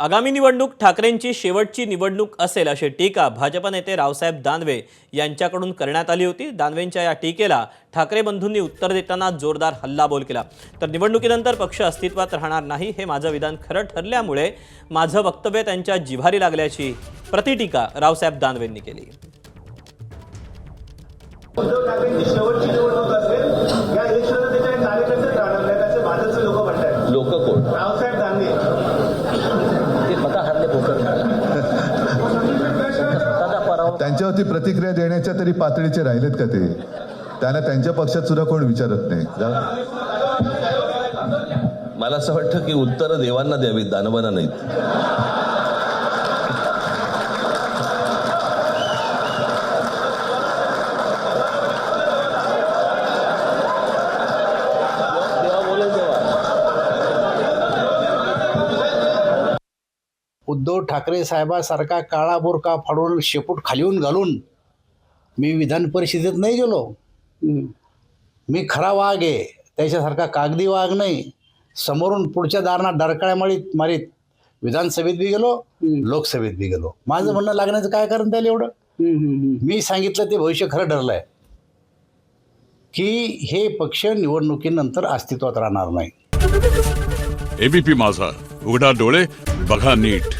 आगामी निवडणूक ठाकरेंची शेवटची निवडणूक असेल अशी टीका भाजप नेते रावसाहेब दानवे यांच्याकडून करण्यात आली होती। दानवेंच्या या टीकेला ठाकरे बंधूंनी उत्तर देताना जोरदार हल्लाबोल केला। तर निवडणुकीनंतर पक्ष अस्तित्वात राहणार नाही हे माझं विधान खरं ठरल्यामुळे माझं वक्तव्य त्यांच्या जिव्हारी लागल्याची प्रतिटीका रावसाहेब दानवेंनी केली। उद्धव ठाकरेंची शेवटची निवडणूक असेल या इलेक्शनला त्याच्या कार्यकर्ते राहणार नाहीत असे भाजपचे लोक म्हणतात। लोक कोण? रावसाहेब दानवे ते पता हरले त्यांच्यावरती प्रतिक्रिया देण्याच्या तरी पातळीचे राहिलेत का ते? त्यांना त्यांच्या पक्षात सुद्धा कोण विचारत नाही। मला असं वाटतं की उत्तर देवांना द्यावीत, दानवांना नाहीत। उद्धव ठाकरे साहेबासारखा काळा बोरका फाडून शेपूट खालीहून घालून मी विधान परिषदेत नाही गेलो। मी खरा वाघ आहे, त्याच्यासारखा कागदी वाघ नाही। समोरून पुढच्या दारात डरकाळ्या मारीत विधानसभेत बी गेलो, लोकसभेत बी गेलो। माझं म्हणणं लागण्याचं काय कारण त्याला एवढं? मी सांगितलं ते भविष्य खरं ठरलंय की हे पक्ष निवडणुकीनंतर अस्तित्वात राहणार नाही। एबीपी माझा, उघडा डोळे बघा नीट।